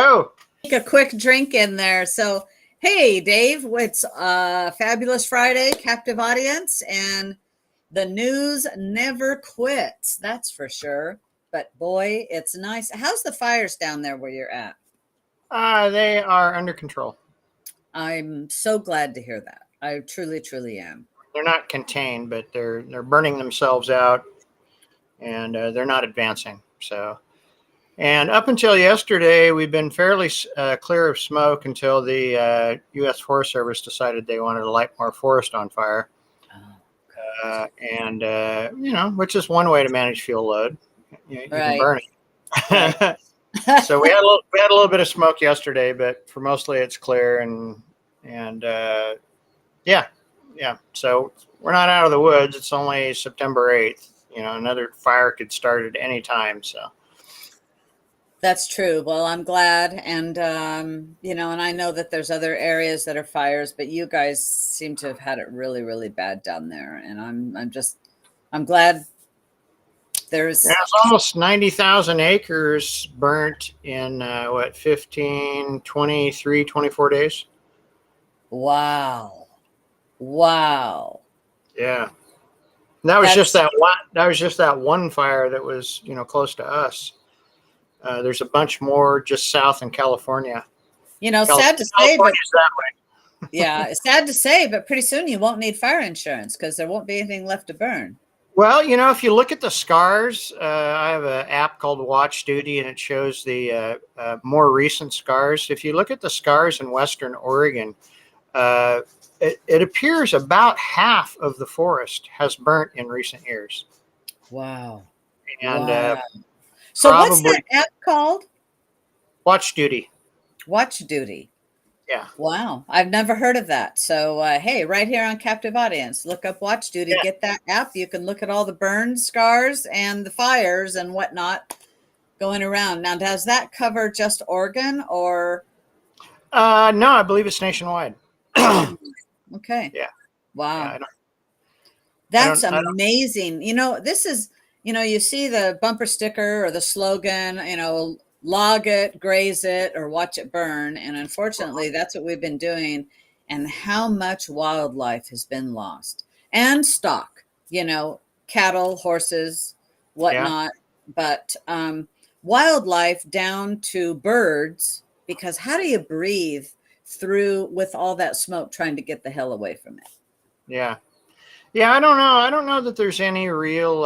go. Take a quick drink in there. So, hey, Dave, it's Fabulous Friday, captive audience, and the news never quits. That's for sure. But boy, it's nice. How's the fires down there where you're at? They are under control. I'm so glad to hear that. I truly, truly am. They're not contained, but they're burning themselves out, and they're not advancing. So, and up until yesterday, we've been fairly clear of smoke until the U.S. Forest Service decided they wanted to light more forest on fire. And which is one way to manage fuel load. You can burn it. Right. So we had a little bit of smoke yesterday, but for mostly it's clear and yeah. So we're not out of the woods. It's only September 8th. Another fire could start at any time. So that's true. Well, I'm glad. And, and I know that there's other areas that are fires, but you guys seem to have had it really, really bad down there. And I'm glad there's. Yeah, it's almost 90,000 acres burnt in 15, 23, 24 days. Wow. Yeah. That was just that one. That was just that one fire that was, close to us. There's a bunch more just south in California. Sad to say, but that way. Yeah, it's sad to say, but pretty soon you won't need fire insurance because there won't be anything left to burn. Well, if you look at the scars, I have an app called Watch Duty, and it shows the more recent scars. If you look at the scars in Western Oregon, it appears about half of the forest has burnt in recent years. Wow. And so what's that app called? Watch Duty. Watch Duty. Yeah. Wow. I've never heard of that. So, hey, right here on Captive Audience, look up Watch Duty, get that app. You can look at all the burns, scars, and the fires and whatnot going around. Now, does that cover just Oregon or? No, I believe it's nationwide. Okay. Yeah. Wow. Yeah, that's amazing. This is, you see the bumper sticker or the slogan, log it, graze it, or watch it burn. And unfortunately, that's what we've been doing. And how much wildlife has been lost and stock, cattle, horses, whatnot. Yeah. But wildlife down to birds, because how do you breathe through with all that smoke trying to get the hell away from it? Yeah. Yeah, I don't know. I don't know that there's any real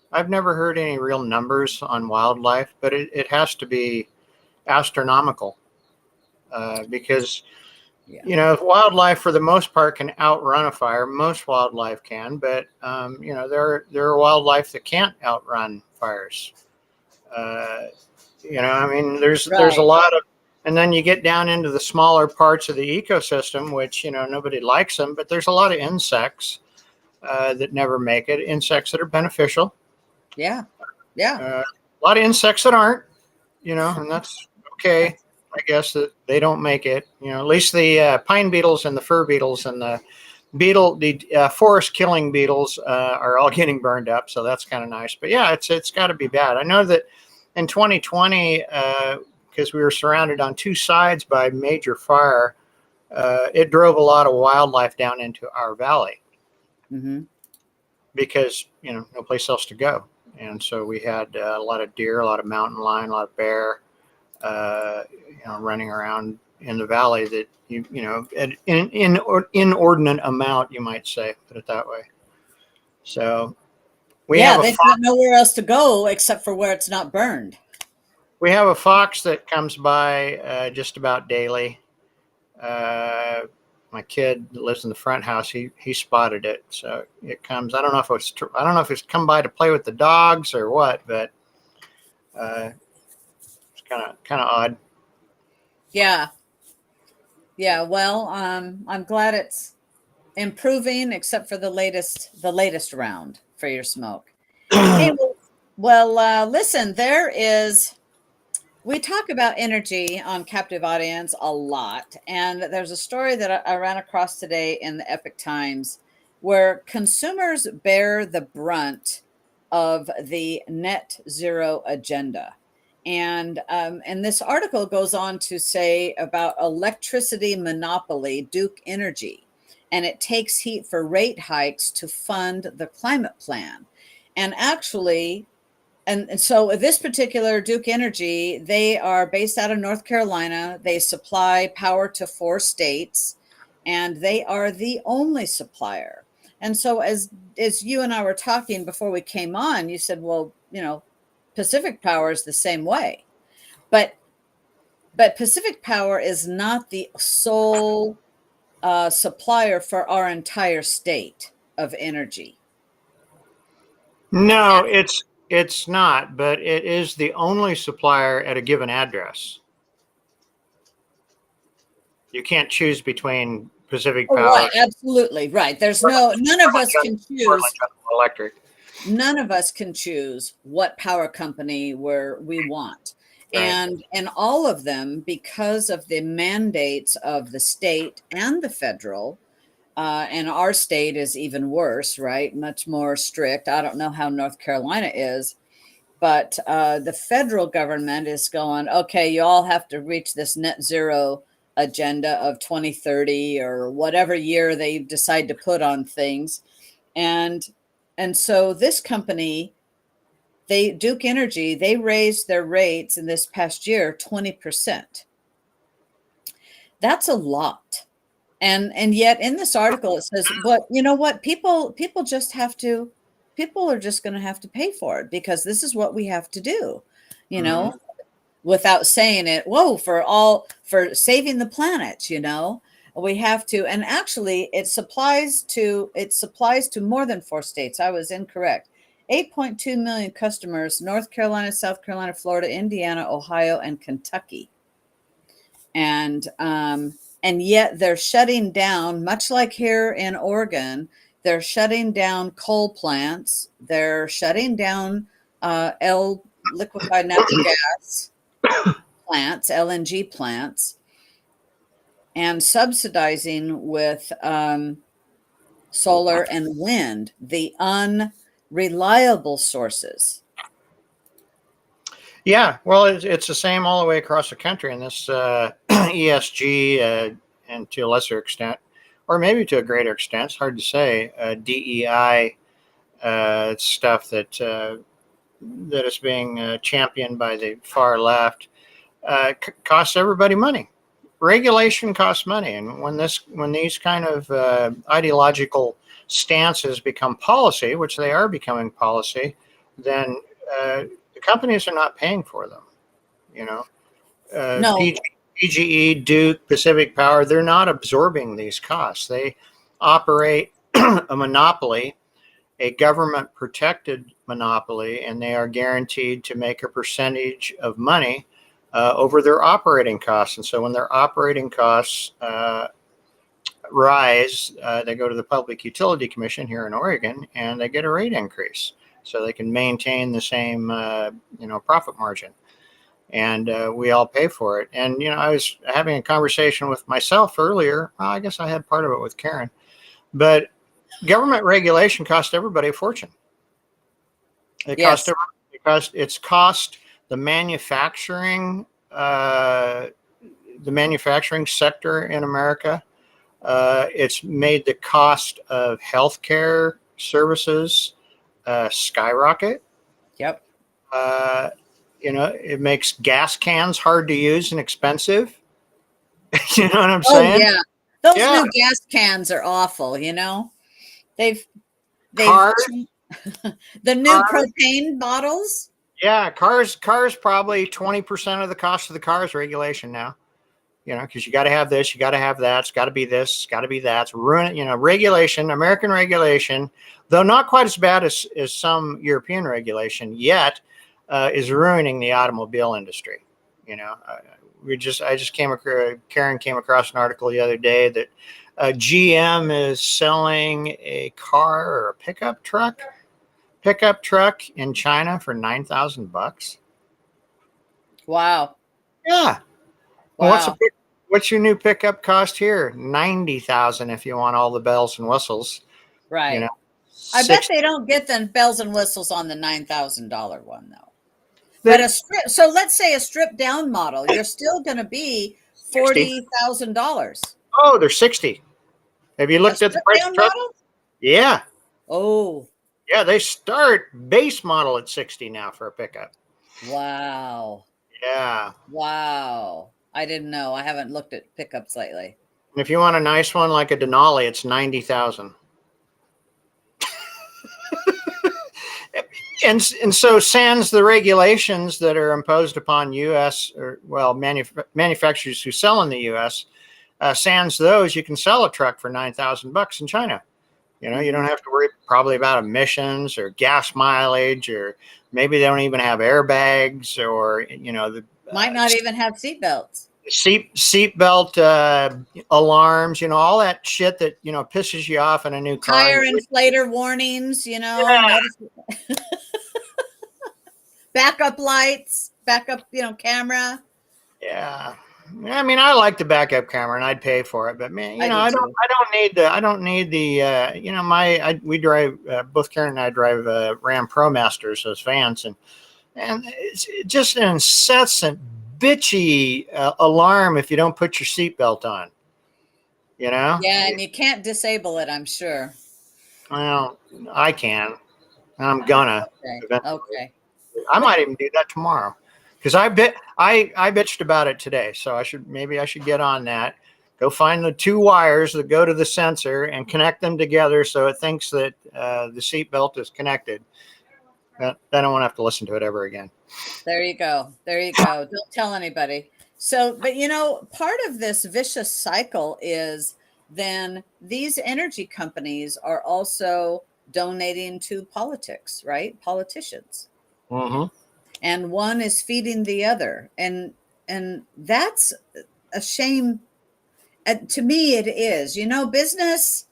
I've never heard any real numbers on wildlife, but it has to be astronomical because, wildlife for the most part can outrun a fire. Most wildlife can, but, there are wildlife that can't outrun fires. There's a lot of, and then you get down into the smaller parts of the ecosystem, which, nobody likes them, but there's a lot of insects that never make it, insects that are beneficial. Yeah. A lot of insects that aren't, and that's okay. I guess that they don't make it. At least the pine beetles and the fir beetles and the forest killing beetles are all getting burned up. So that's kind of nice. But yeah, it's got to be bad. I know that in 2020, because we were surrounded on two sides by major fire, it drove a lot of wildlife down into our valley. Mm-hmm. Because, no place else to go. And so we had a lot of deer, a lot of mountain lion, a lot of bear, running around in the valley that, in inordinate amount, you might say, put it that way. So they've got nowhere else to go except for where it's not burned. We have a fox that comes by just about daily. My kid that lives in the front house, he spotted it. So it comes. I don't know if it's come by to play with the dogs or what, but it's kind of odd. Yeah. Well, I'm glad it's improving, except for the latest round for your smoke. Hey, listen, we talk about energy on Captive Audience a lot, and there's a story that I ran across today in the Epic Times where consumers bear the brunt of the net zero agenda. And this article goes on to say about electricity monopoly, Duke Energy, and it takes heat for rate hikes to fund the climate plan. And actually, and so this particular Duke Energy, they are based out of North Carolina. They supply power to 4 states, and they are the only supplier. And so as you and I were talking before we came on, you said, well, Pacific Power is the same way. But Pacific Power is not the sole supplier for our entire state of energy. No, it's not, but it is the only supplier at a given address. You can't choose between Pacific Oh, Power right, absolutely right. There's none of us can choose. Electric. None of us can choose what power company we want. Right. And all of them, because of the mandates of the state and the federal, and our state is even worse, right? Much more strict. I don't know how North Carolina is, but the federal government is going, okay, you all have to reach this net zero agenda of 2030 or whatever year they decide to put on things. And so this company, Duke Energy, they raised their rates in this past year 20%. That's a lot. And yet in this article it says, but you know what? People just have to, people are just going to have to pay for it because this is what we have to do, Mm-hmm. without saying it. Whoa, for saving the planet, we have to. And actually it supplies to more than 4 states. I was incorrect. 8.2 million customers: North Carolina, South Carolina, Florida, Indiana, Ohio, and Kentucky. And yet they're shutting down, much like here in Oregon, they're shutting down coal plants. They're shutting down liquefied natural gas plants, LNG plants, and subsidizing with solar and wind, the unreliable sources. Yeah, well, it's the same all the way across the country in this ESG and to a lesser extent, or maybe to a greater extent, it's hard to say, DEI stuff that is being championed by the far left costs everybody money. Regulation costs money, and when these kind of ideological stances become policy, which they are becoming policy, then the companies are not paying for them. No. PGE, Duke, Pacific Power, they're not absorbing these costs. They operate a monopoly, a government protected monopoly, and they are guaranteed to make a percentage of money over their operating costs. And so when their operating costs rise, they go to the Public Utility Commission here in Oregon and they get a rate increase so they can maintain the same profit margin. And we all pay for it. And I was having a conversation with myself earlier. Well, I guess I had part of it with Karen, but government regulation cost everybody a fortune. Yes. It's cost the manufacturing sector in America. It's made the cost of healthcare services skyrocket. Yep. It makes gas cans hard to use and expensive. You know what I'm saying? Oh yeah, those new gas cans are awful. They've cars, the new propane bottles. Yeah, cars probably 20% of the cost of the car is regulation now. Because you got to have this, you got to have that. It's got to be this, it's got to be that. It's regulation, American regulation, though not quite as bad as some European regulation yet, is ruining the automobile industry. Karen came across an article the other day that GM is selling a car or a pickup truck in China for $9,000. Wow. Yeah. Wow. What's your new pickup cost here? $90,000 if you want all the bells and whistles. Right. I bet they don't get the bells and whistles on the $9,000 one though. But a strip, so let's say a stripped down model, you're still going to be 60. $40,000. Oh, they're 60. Have you A looked at the stripped price of down truck? model? Yeah. Oh, Yeah, they start base model at 60 now for a pickup. wow. Yeah. Wow. I didn't know. I haven't looked at pickups lately. And if you want a nice one like a Denali, it's 90,000. And so sans the regulations that are imposed upon U.S. or manufacturers who sell in the U.S. Sans those, you can sell a truck for $9,000 in China. You know, you don't have to worry probably about emissions or gas mileage, or maybe they don't even have airbags, or the Might not even have seatbelts. seatbelt alarms. All that shit that pisses you off in a new car. Tire inflator warnings, Yeah. backup lights, backup, camera. Yeah. I mean, I like the backup camera, and I'd pay for it. But man, I do I too. don't need the. We drive. Both Karen and I drive Ram ProMasters, those vans, and it's just an incessant, bitchy alarm if you don't put your seatbelt on. Yeah, and you can't disable it, I'm sure. Well, I can, and I'm gonna. Okay. Eventually. Okay. I might even do that tomorrow, because I bitched about it today. So I should get on that. Go find the two wires that go to the sensor and connect them together so it thinks that the seatbelt is connected. Then I won't have to listen to it ever again. There you go. There you go. Don't tell anybody. So, but part of this vicious cycle is then these energy companies are also donating to politics, right? Politicians. Mm-hmm. And one is feeding the other. And that's a shame. To me, it is. Business.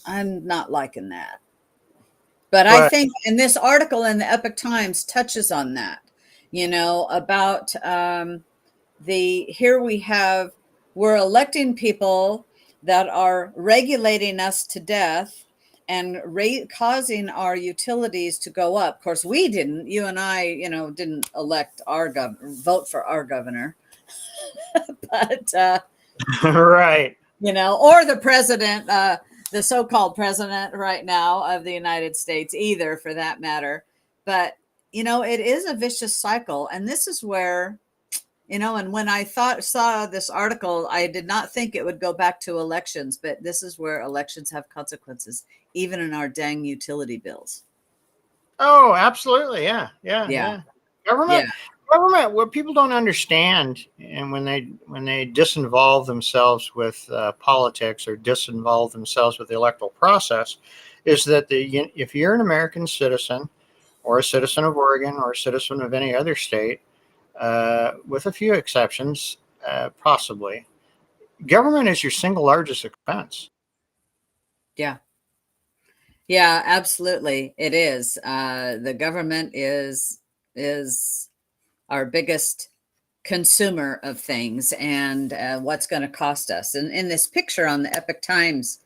I'm not liking that. But I think, and this article in the Epoch Times touches on that, about we're electing people that are regulating us to death and causing our utilities to go up. Of course, we didn't. You and I, didn't elect vote for our governor, but Right. or the president, the so-called president right now of the United States either, for that matter. But it is a vicious cycle, and this is where and when I saw this article, I did not think it would go back to elections, but this is where elections have consequences, even in our dang utility bills. Oh, absolutely. Yeah. Government, what people don't understand, and when they disinvolve themselves with politics or disinvolve themselves with the electoral process, is that if you're an American citizen or a citizen of Oregon or a citizen of any other state, with a few exceptions, possibly, government is your single largest expense. Yeah. Yeah, absolutely. It is. The government is our biggest consumer of things, and what's going to cost us. And in this picture on the Epoch Times,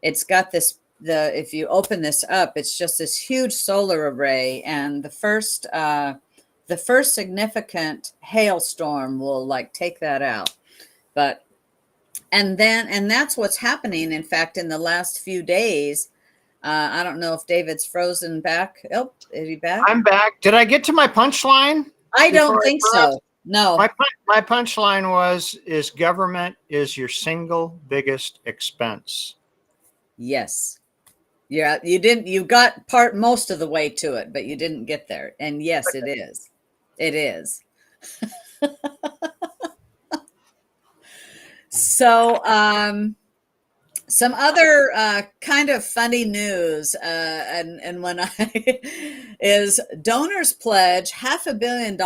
it's got if you open this up, it's just this huge solar array, and the first significant hailstorm will take that out. And that's what's happening. In fact, in the last few days, I don't know if David's frozen back. Oh, is he back? I'm back. Did I get to my punchline? I don't think so. No. My punchline is government is your single biggest expense. Yes. Yeah, you got most of the way to it, but you didn't get there. And yes, it is. It is. So, some other kind of funny news, and when is donors pledge $500 million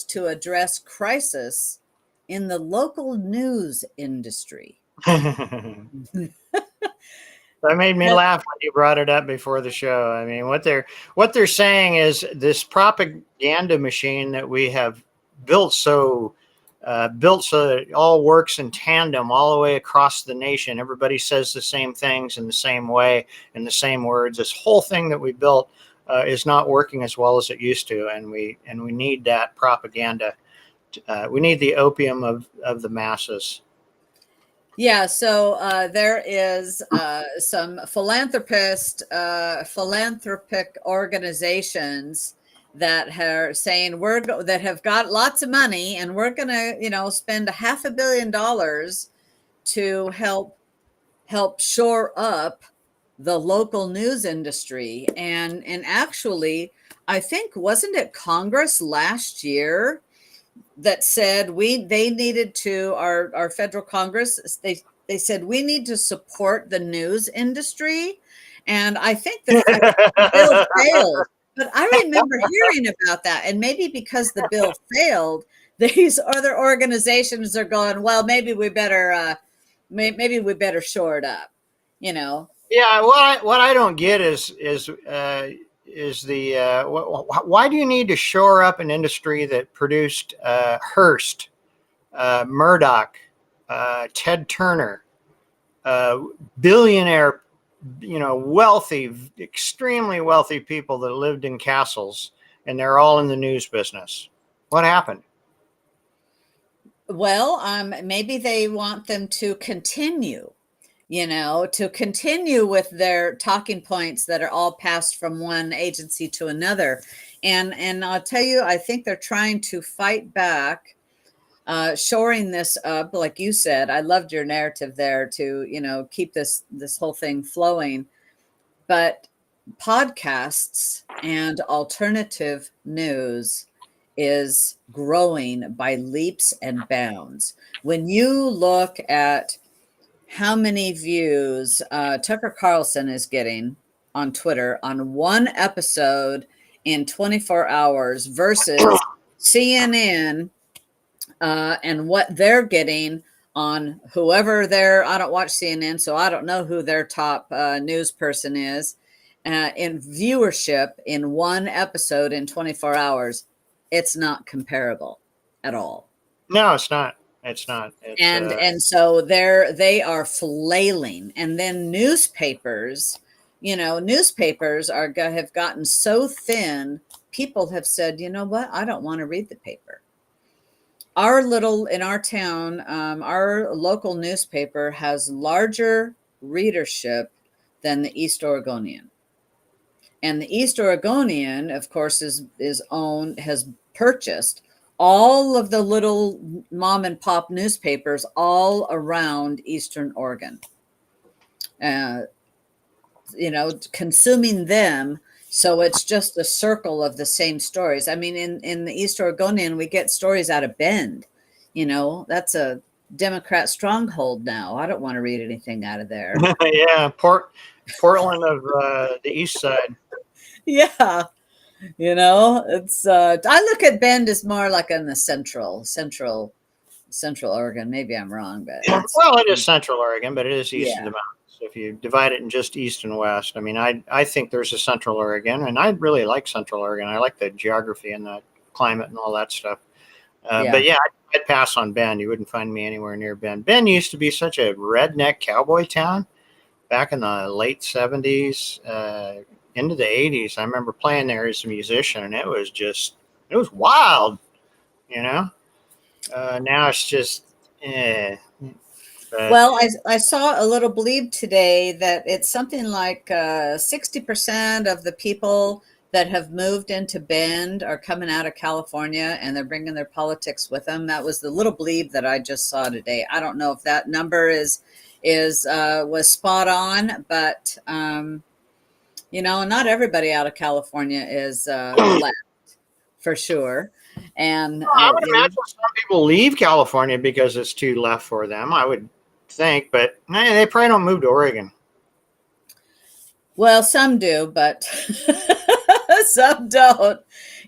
to address crisis in the local news industry. That made me laugh when you brought it up before the show. I mean, what they're saying is this propaganda machine that we have built so that it all works in tandem all the way across the nation. Everybody says the same things in the same way, in the same words. This whole thing that we built is not working as well as it used to, and we need that propaganda. We need the opium of the masses. Yeah, so there is some philanthropic organizations that are saying that have got lots of money, and we're going to, spend $500 million to help shore up the local news industry. And actually, I think, wasn't it Congress last year that said they needed to, our federal Congress, they said we need to support the news industry. And I think the bill failed, but I remember hearing about that. And maybe because the bill failed, these other organizations are going, well, maybe we better shore it up, Yeah, what I don't get is the why do you need to shore up an industry that produced Hearst, Murdoch, Ted Turner, billionaire, wealthy, extremely wealthy people that lived in castles, and they're all in the news business? What happened? Well, maybe they want them to continue, with their talking points that are all passed from one agency to another. And I'll tell you, I think they're trying to fight back, shoring this up. Like you said, I loved your narrative there to, keep this whole thing flowing. But podcasts and alternative news is growing by leaps and bounds. When you look at how many views Tucker Carlson is getting on Twitter on one episode in 24 hours versus CNN, and what they're getting on whoever I don't watch CNN, so I don't know who their top news person is, in viewership in one episode in 24 hours, it's not comparable at all. No, it's not. It's not. And so they are flailing. And then newspapers, have gotten so thin, people have said, you know what, I don't want to read the paper. In our town, our local newspaper has larger readership than the East Oregonian. And the East Oregonian, of course, has purchased all of the little mom and pop newspapers all around Eastern Oregon, consuming them. So it's just a circle of the same stories. I mean, in the East Oregonian, we get stories out of Bend. That's a Democrat stronghold now. I don't want to read anything out of there. Yeah, Portland of the East Side. Yeah. It's I look at Bend as more like in the central Oregon. Maybe I'm wrong, but Well, it is Central Oregon, but it is east of the yeah. mountains. If you divide it in just east and west, I mean, I think there's a Central Oregon, and I really like Central Oregon. I like the geography and the climate and all that stuff. Yeah. But yeah, I'd pass on Bend. You wouldn't find me anywhere near Bend. Bend used to be such a redneck cowboy town back in the late 70s. Into the 80s. I remember playing there as a musician, and it was wild, Now it's just, Well, I saw a little bleed today that it's something like 60% of the people that have moved into Bend are coming out of California, and they're bringing their politics with them. That was the little bleed that I just saw today. I don't know if that number was spot on, but not everybody out of California is left, for sure. And I would imagine some people leave California because it's too left for them, I would think, but they probably don't move to Oregon. Well, some do, but some don't,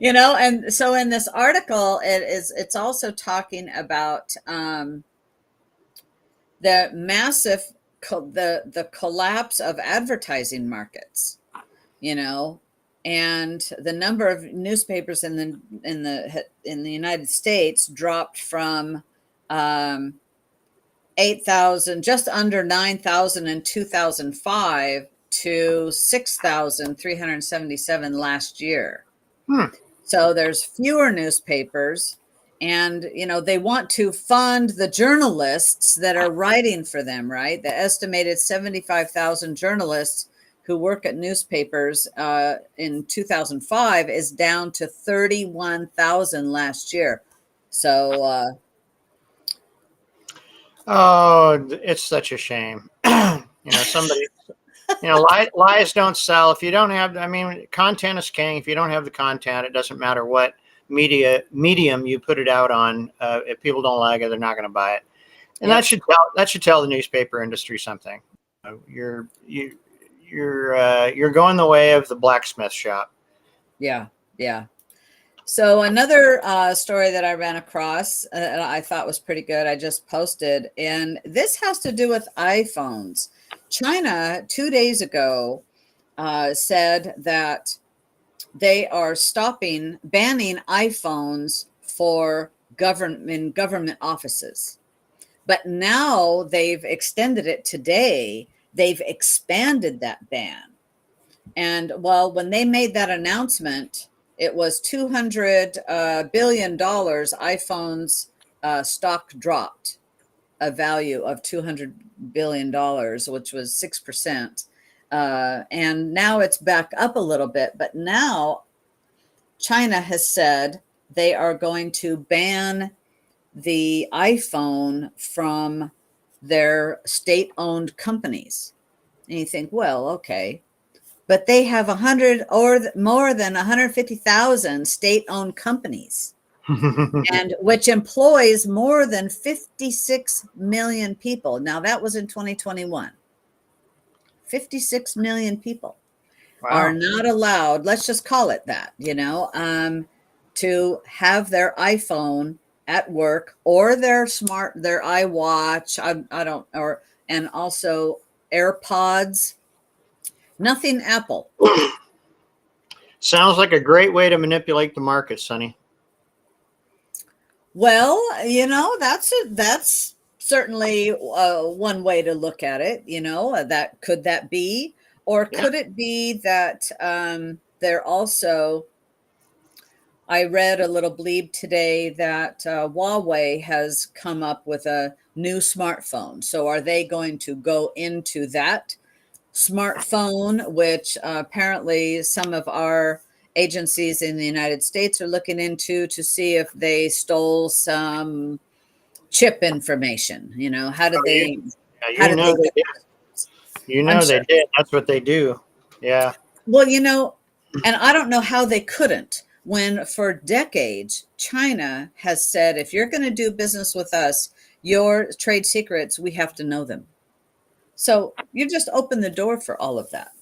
and so in this article, it's also talking about the massive the collapse of advertising markets, and the number of newspapers in the United States dropped from 8,000, just under 9,000 in 2005 to 6,377 last year. Hmm. So there's fewer newspapers, and they want to fund the journalists that are writing for them, right? The estimated 75,000 journalists who work at newspapers in 2005 is down to 31,000 last year. So Oh, it's such a shame. Somebody, lies don't sell. If you don't have, I mean, content is king. If you don't have the content, it doesn't matter what medium you put it out on. If people don't like it, they're not going to buy it. And yep. that should tell the newspaper industry something. You're going the way of the blacksmith shop. Yeah. So another story that I ran across, I thought was pretty good. I just posted, and this has to do with iPhones. China 2 days ago said that they are banning iPhones for government offices. But now they've extended it today. They've expanded that ban. And well, when they made that announcement, it was $200 billion. iPhone's stock dropped a value of $200 billion, which was 6%. And now it's back up a little bit. But now China has said they are going to ban the iPhone from their state-owned companies. And you think, well, okay. But they have 100 or more than 150,000 state-owned companies, and which employs more than 56 million people. Now that was in 2021. 56 million people are not allowed, let's just call it that, to have their iPhone at work or their iWatch, I don't, and also AirPods. Nothing Apple. Sounds like a great way to manipulate the market, Sonny. Well, that's certainly one way to look at it. That could that be, or could it be that they're also? I read a little bleed today that Huawei has come up with a new smartphone. So are they going to go into that smartphone, which apparently some of our agencies in the United States are looking into to see if they stole some chip information? How did they? They did. They did. That's what they do. Yeah. Well, and I don't know how they couldn't, when for decades China has said, if you're going to do business with us, your trade secrets, we have to know them. So you just open the door for all of that.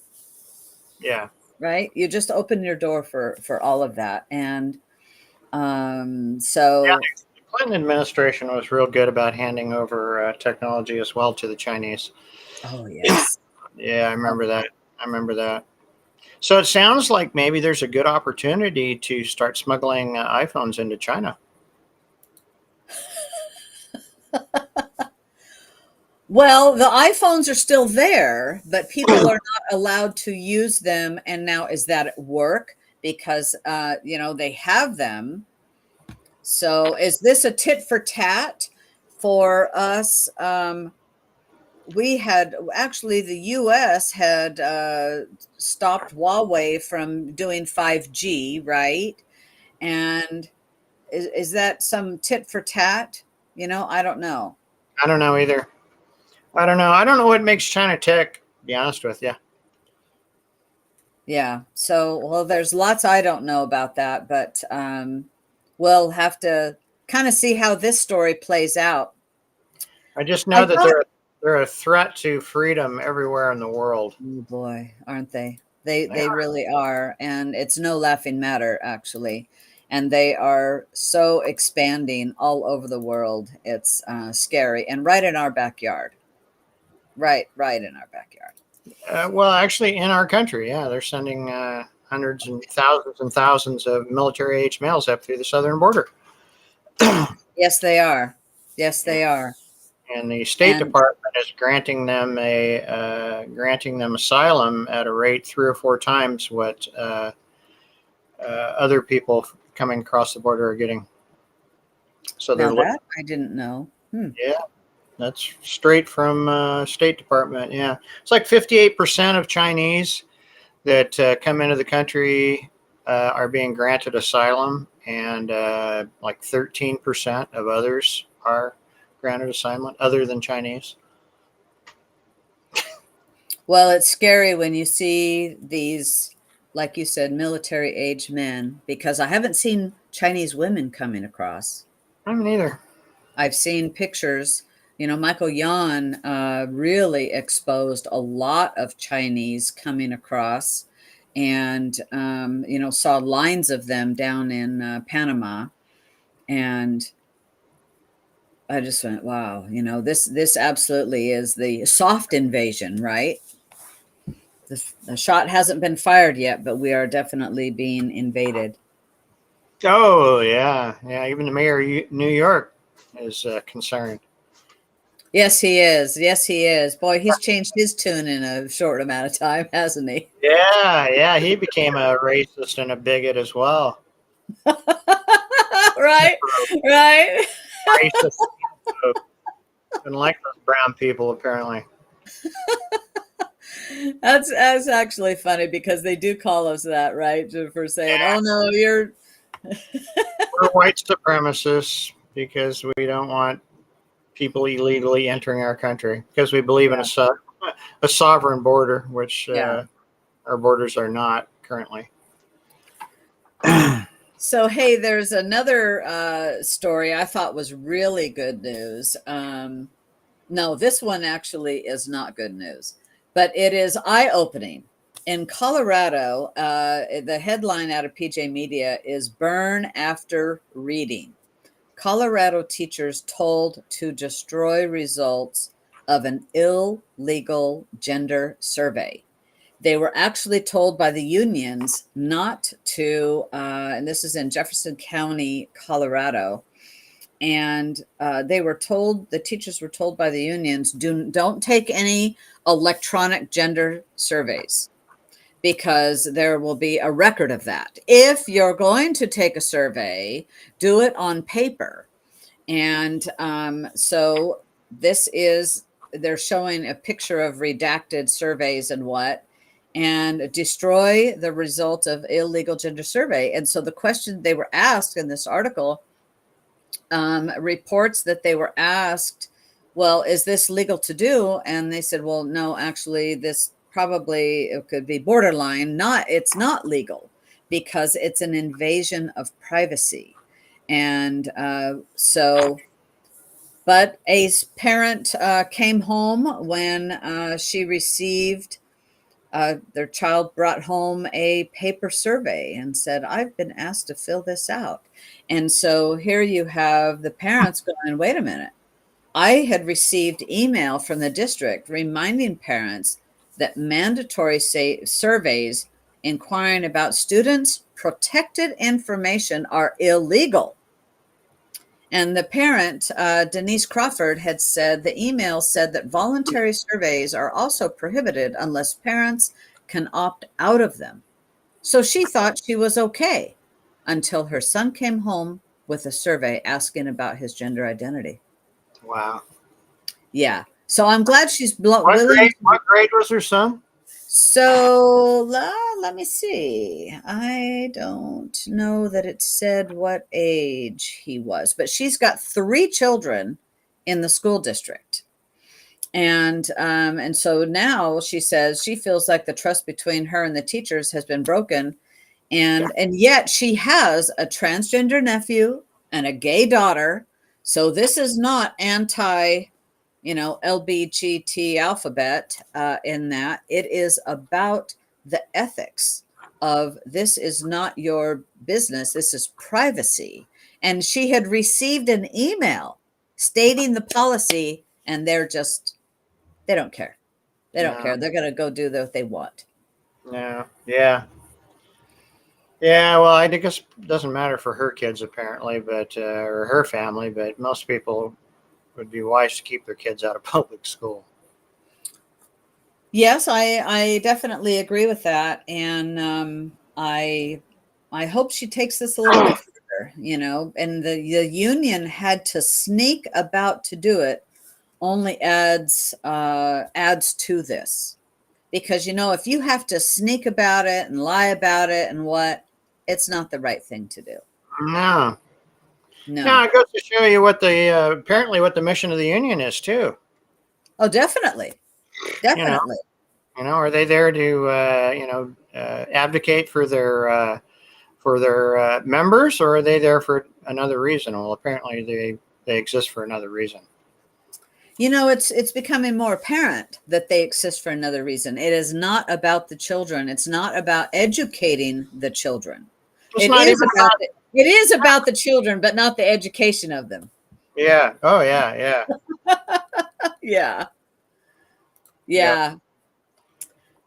Yeah. Right. You just open your door for all of that. And so the Clinton administration was real good about handing over technology as well to the Chinese. Oh, yes. Yeah, I remember that. So it sounds like maybe there's a good opportunity to start smuggling iPhones into China. Well, the iPhones are still there, but people are not allowed to use them. And now is that at work? Because, they have them. So is this a tit for tat for us? We had actually, the US had stopped Huawei from doing 5G, right? And is that some tit for tat? I don't know. I don't know either. I don't know what makes China tick, to be honest with you. Yeah. So, well, there's lots I don't know about that, but we'll have to kind of see how this story plays out. I just know that they're a threat to freedom everywhere in the world. Oh boy, aren't they? They really are. And it's no laughing matter, actually. And they are so expanding all over the world. It's scary. And right in our backyard. Right in our backyard. Well, actually, in our country, yeah, they're sending hundreds and thousands of military-age males up through the southern border. Yes, they are. Yes, they are. And the State And Department is granting them asylum at a rate 3 or 4 times what other people coming across the border are getting. So now they're that I didn't know. yeah, that's straight from State Department. Yeah, it's like 58% of Chinese that come into the country are being granted asylum, and like 13% of others are granted asylum other than Chinese. Well, it's scary when you see these, like you said, military age men, because I haven't seen Chinese women coming across. I mean, either. I've seen pictures. Michael Yan really exposed a lot of Chinese coming across, and saw lines of them down in Panama, and I just went, wow, this absolutely is the soft invasion, right? The shot hasn't been fired yet, but we are definitely being invaded. Oh yeah, yeah. Even the mayor of New York is concerned. Yes, he is. Yes, he is. Boy, he's changed his tune in a short amount of time, hasn't he? Yeah, yeah. He became a racist and a bigot as well. Right, right. Racist. Didn't like those brown people apparently. That's actually funny because they do call us that, right? For saying, Yeah, "Oh no, you're." we're white supremacists because we don't want people illegally entering our country because we believe in Yeah, a sovereign border, which yeah. our borders are not currently. So, hey, there's another story I thought was really good news. No, this one actually is not good news, but it is eye-opening. In Colorado, the headline out of PJ Media is "Burn After Reading." Colorado teachers told to destroy results of an illegal gender survey. They were actually told by the unions not to, and this is in Jefferson County, Colorado. And the teachers were told by the unions, don't take any electronic gender surveys because there will be a record of that. If you're going to take a survey, do it on paper. And so they're showing a picture of redacted surveys and destroy the result of illegal gender survey. And so the question they were asked in this article reports that they were asked, well, is this legal to do? And they said, well, no, actually, this probably it could be borderline. It's not legal because it's an invasion of privacy. And but a parent came home when she received their child brought home a paper survey and said, I've been asked to fill this out. And so here you have the parents going, wait a minute. I had received email from the district reminding parents that mandatory surveys inquiring about students' protected information are illegal. And the parent, Denise Crawford, had said the email said that voluntary surveys are also prohibited unless parents can opt out of them. So she thought she was okay until her son came home with a survey asking about his gender identity. Wow. Yeah. So I'm glad she's What willing grade? to. What grade was her son? So let me see. I don't know that it said what age he was, but she's got 3 children in the school district. And so now she says she feels like the trust between her and the teachers has been broken. And yet she has a transgender nephew and a gay daughter. So this is not anti LBGT alphabet in that. It is about the ethics of this is not your business. This is privacy. And she had received an email stating the policy, and they don't care. They don't No. care. They're going to go do what they want. No. Yeah. Yeah. Well, I guess it doesn't matter for her kids apparently, but or her family, but most people would be wise to keep their kids out of public school. Yes, I definitely agree with that, and I hope she takes this a little bit further. And the union had to sneak about to do it. Only adds to this, because if you have to sneak about it and lie about it and it's not the right thing to do. No. No. Now it goes to show you what the apparently what the mission of the union is too. Oh, definitely. Definitely. Are they there to advocate for their members, or are they there for another reason? Well, apparently they exist for another reason. It's becoming more apparent that they exist for another reason. It is not about the children. It's not about educating the children. It's not even about it is about the children, but not the education of them. Yeah. Oh, yeah. Yeah. Yeah.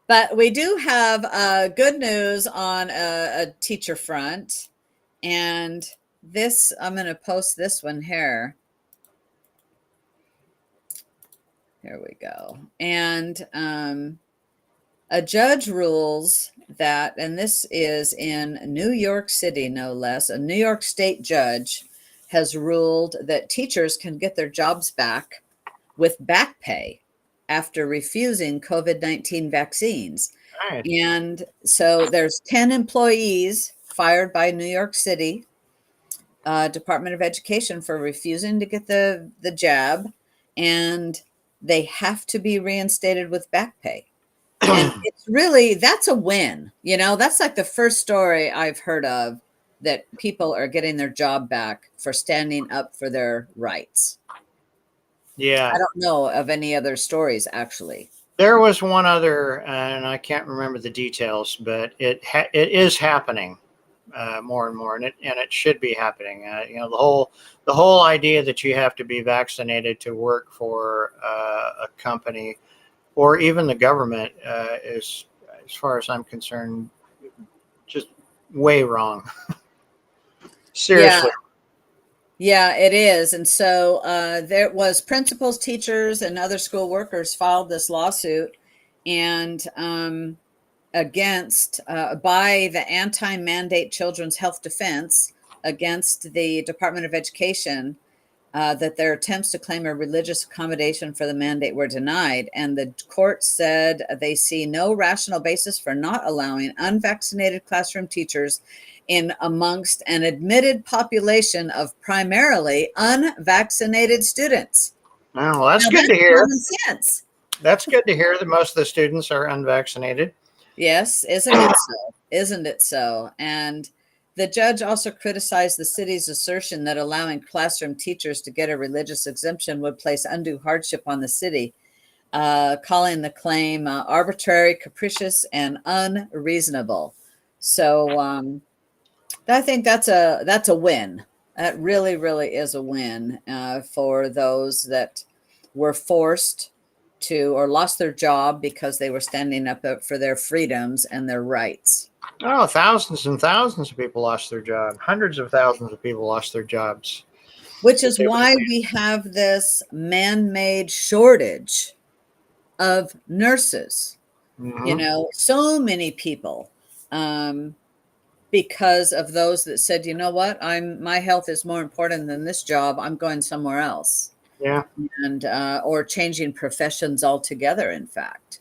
But we do have good news on a teacher front. And I'm going to post this one here. Here we go. And a judge rules that, and this is in New York City, no less, a New York State judge has ruled that teachers can get their jobs back with back pay after refusing COVID-19 vaccines. Nice. And so there's 10 employees fired by New York City Department of Education for refusing to get the jab, and they have to be reinstated with back pay. And that's a win. That's like the first story I've heard of that people are getting their job back for standing up for their rights. Yeah. I don't know of any other stories, actually. There was one other, and I can't remember the details, but it is happening more and more, and it should be happening. The whole idea that you have to be vaccinated to work for a company or even the government is, as far as I'm concerned, just way wrong. Seriously. Yeah, it is. And so there was principals, teachers, and other school workers filed this lawsuit and against by the anti-mandate Children's Health Defense against the Department of Education that their attempts to claim a religious accommodation for the mandate were denied. And the court said they see no rational basis for not allowing unvaccinated classroom teachers in amongst an admitted population of primarily unvaccinated students. Oh, well, that's good to hear. Common sense. That's good to hear that most of the students are unvaccinated. Yes, isn't it so? Isn't it so? And the judge also criticized the city's assertion that allowing classroom teachers to get a religious exemption would place undue hardship on the city, calling the claim arbitrary, capricious, and unreasonable. So I think that's a win. That really, really is a win for those that were forced to or lost their job because they were standing up for their freedoms and their rights. Oh, thousands and thousands of people lost their job. Hundreds of thousands of people lost their jobs. Which is why we have this man-made shortage of nurses. Mm-hmm. So many people, because of those that said, you know what, my health is more important than this job. I'm going somewhere else. Yeah. And or changing professions altogether, in fact.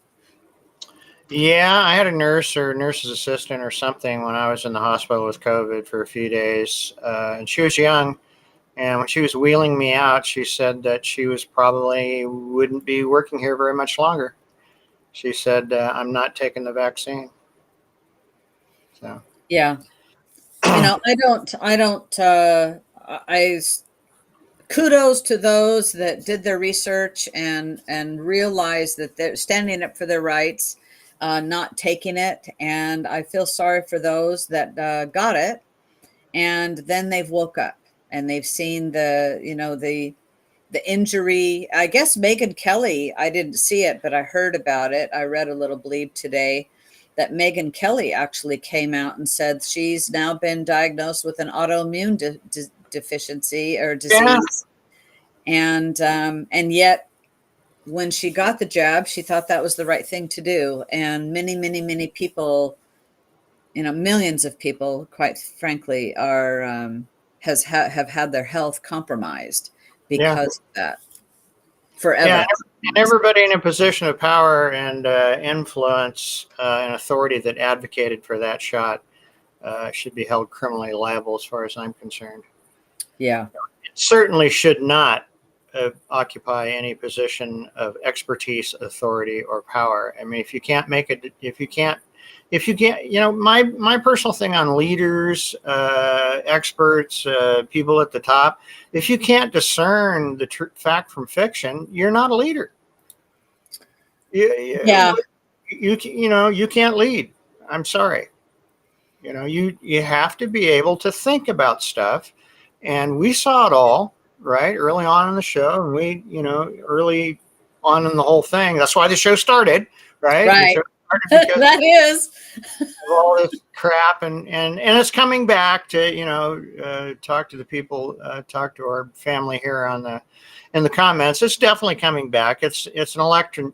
Yeah, I had a nurse or nurse's assistant or something when I was in the hospital with COVID for a few days, and she was young. And when she was wheeling me out, she said that she was probably wouldn't be working here very much longer. She said, "I'm not taking the vaccine." So yeah, I kudos to those that did their research and realized that they're standing up for their rights. Not taking it, and I feel sorry for those that got it, and then they've woke up and they've seen the injury. I guess Megyn Kelly, I didn't see it, but I heard about it. I read a little bleed today that Megyn Kelly actually came out and said she's now been diagnosed with an autoimmune deficiency or disease. And yet when she got the jab, she thought that was the right thing to do. And many people, millions of people, quite frankly, have had their health compromised Yeah. because of that forever. Yeah, and everybody in a position of power and influence and authority that advocated for that shot should be held criminally liable, as far as I'm concerned. Yeah. It certainly should not occupy any position of expertise, authority, or power. I mean, if you can't, my personal thing on leaders, experts, people at the top, if you can't discern the fact from fiction, you're not a leader. Yeah. You can't lead. I'm sorry. You have to be able to think about stuff, and we saw it all right early on in the show, and early on in the whole thing. That's why the show started, right? The Right. show started because That is of all this crap, and it's coming back to talk to the people, talk to our family here in the comments. It's definitely coming back. It's an election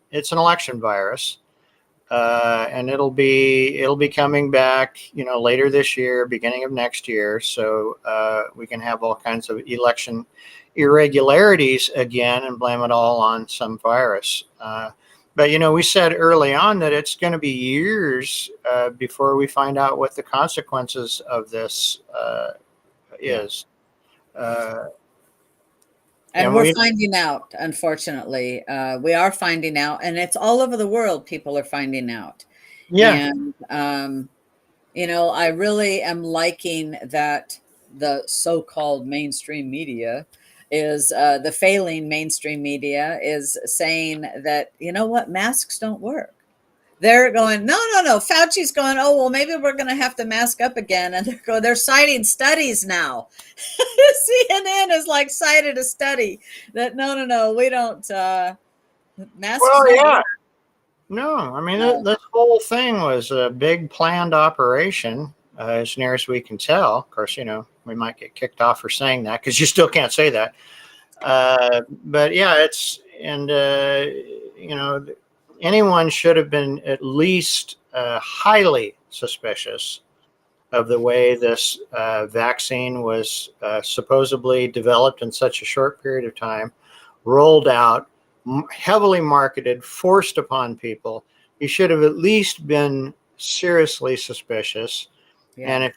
virus. And it'll be coming back, later this year, beginning of next year. So we can have all kinds of election irregularities again and blame it all on some virus. But we said early on that it's going to be years before we find out what the consequences of this is. And we're finding out, unfortunately. We are finding out, and it's all over the world. People are finding out. Yeah. And, I really am liking that the so-called mainstream media the failing mainstream media is saying that, masks don't work. They're going, no. Fauci's going, oh, well, maybe we're going to have to mask up again. And they're citing studies now. CNN has cited a study that no, we don't masks. Well, yeah. No, I mean, this whole thing was a big planned operation, as near as we can tell. Of course, we might get kicked off for saying that because you still can't say that. But yeah, anyone should have been at least highly suspicious of the way this vaccine was supposedly developed in such a short period of time, rolled out, heavily marketed, forced upon people. You should have at least been seriously suspicious. Yeah. And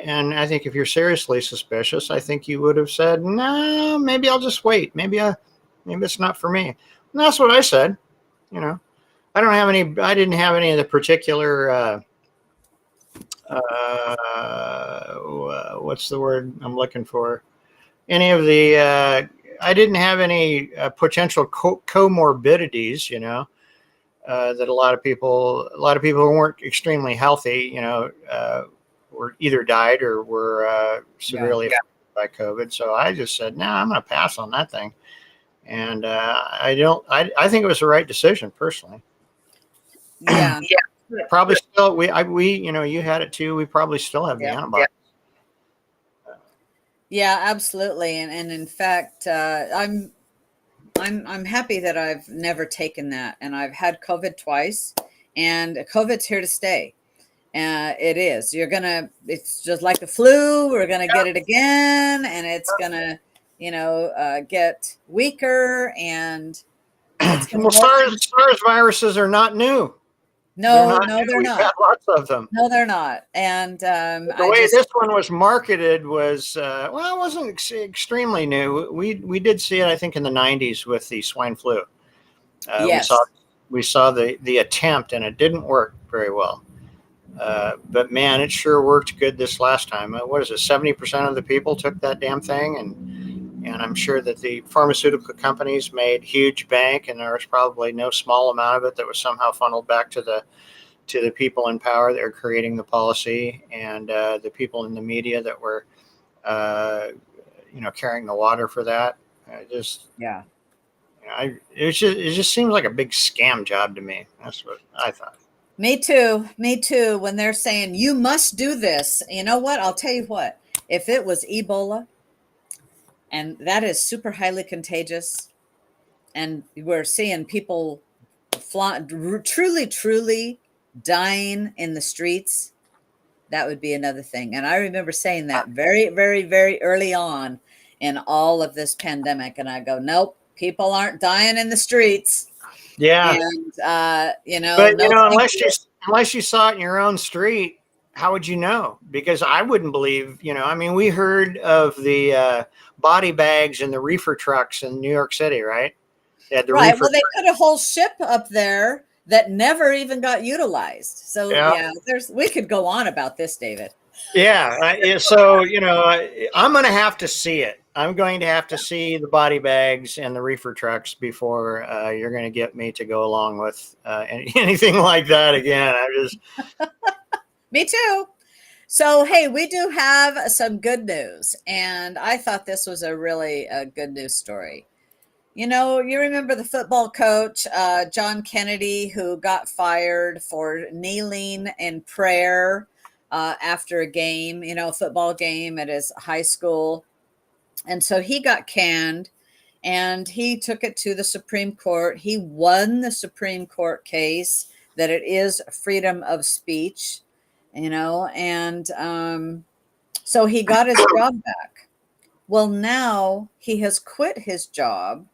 and I think if you're seriously suspicious, I think you would have said, no, maybe I'll just wait. Maybe it's not for me. And that's what I said. I didn't have any of the particular, what's the word I'm looking for? Any of the, I didn't have any potential comorbidities, that a lot of people who weren't extremely healthy, were either died or were severely affected by COVID. So I just said, no, I'm going to pass on that thing. And I think it was the right decision personally. Yeah. Probably still, you had it too. We probably still have the antibodies. Yeah, absolutely. And in fact, I'm happy that I've never taken that, and I've had COVID twice, and COVID's here to stay. It is. It's just like the flu. We're gonna get it again, and it's gonna, get weaker, and it's gonna. SARS viruses are not new. No, they're not. We've had lots of them. No, they're not. And the way this one was marketed was, it wasn't extremely new. We did see it, I think, in the 90s with the swine flu. Yes. We saw the attempt, and it didn't work very well. But man, it sure worked good this last time. What is it? 70% of the people took that damn thing, and I'm sure that the pharmaceutical companies made huge bank, and there was probably no small amount of it that was somehow funneled back to the people in power that are creating the policy, and the people in the media that were, carrying the water for that. It just seems like a big scam job to me. That's what I thought. Me too. When they're saying you must do this, you know what? I'll tell you what. If it was Ebola, And that is super highly contagious. And we're seeing people truly dying in the streets. That would be another thing. And I remember saying that very, very, very early on in all of this pandemic. And I go, nope, people aren't dying in the streets. Yeah. And, But, no, unless you saw it in your own street, how would you know? Because I wouldn't believe, I mean, we heard of the body bags and the reefer trucks in New York City, right? They had the right. reefer Well, they truck. put a whole ship up there that never even got utilized. So Yeah. yeah, we could go on about this, David. Yeah. So, I'm going to have to see it. I'm going to have to see the body bags and the reefer trucks before you're going to get me to go along with anything like that again. Me too. So, hey, we do have some good news. And I thought this was a really good news story. You remember the football coach, John Kennedy, who got fired for kneeling in prayer after a game, a football game at his high school. And so he got canned and he took it to the Supreme Court. He won the Supreme Court case that it is freedom of speech, and so he got his job back. Well, now he has quit his job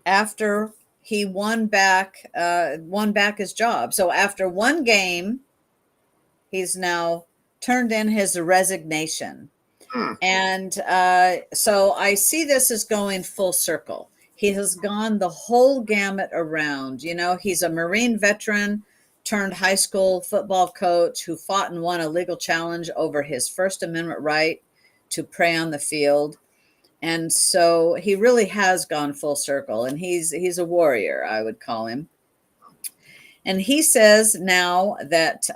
after he won back his job. So after one game, he's now turned in his resignation. And so I see this as going full circle. He has gone the whole gamut around. He's a Marine veteran turned high school football coach who fought and won a legal challenge over his First Amendment right to pray on the field. And so he really has gone full circle, and he's a warrior, I would call him. And he says now that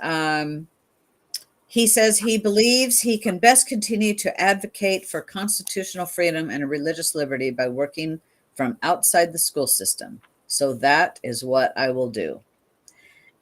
he believes he can best continue to advocate for constitutional freedom and religious liberty by working from outside the school system. So that is what I will do.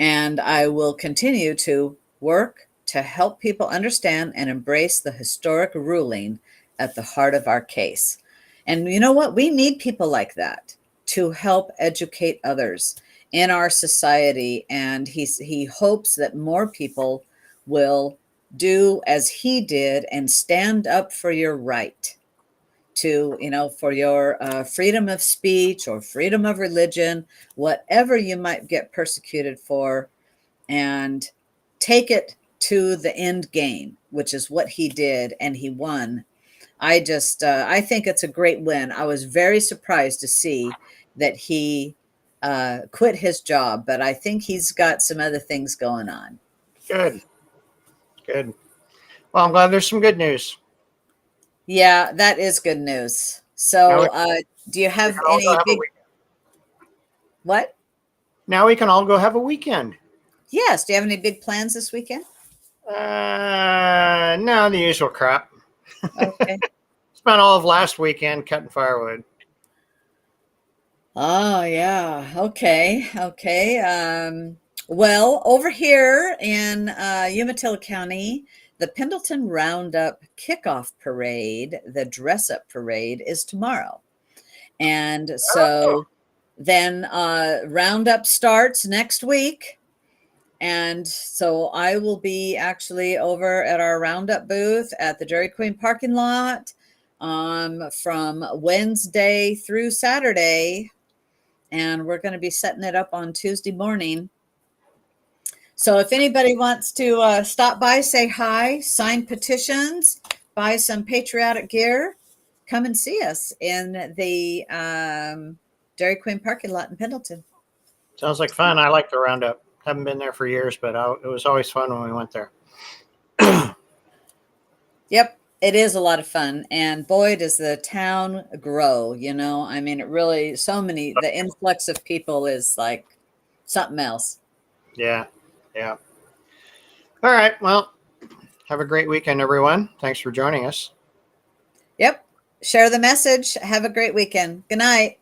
And I will continue to work to help people understand and embrace the historic ruling at the heart of our case. And you know what? We need people like that to help educate others in our society. And he hopes that more people will do as he did and stand up for your right to, for your freedom of speech or freedom of religion, whatever you might get persecuted for, and take it to the end game, which is what he did, and he won. I think it's a great win. I was very surprised to see that he quit his job, but I think he's got some other things going on. Good. Well, I'm glad there's some good news. Yeah, that is good news. So, do you have any big? What? Now we can all go have a weekend. Yes. Do you have any big plans this weekend? No, the usual crap. Okay. Spent all of last weekend cutting firewood. Oh, yeah. Okay. Well, over here in Umatilla County, the Pendleton Roundup kickoff parade, the dress up parade, is tomorrow. And so then Roundup starts next week. And so I will be actually over at our Roundup booth at the Dairy Queen parking lot from Wednesday through Saturday. And we're going to be setting it up on Tuesday morning. So if anybody wants to stop by, say hi, sign petitions, buy some patriotic gear, come and see us in the Dairy Queen parking lot in Pendleton. Sounds like fun. I like the Roundup. Haven't been there for years, but it was always fun when we went there. Yep, it is a lot of fun. And boy, does the town grow, I mean, it really, the influx of people is like something else. Yeah. All right. Well, have a great weekend, everyone. Thanks for joining us. Yep. Share the message. Have a great weekend. Good night.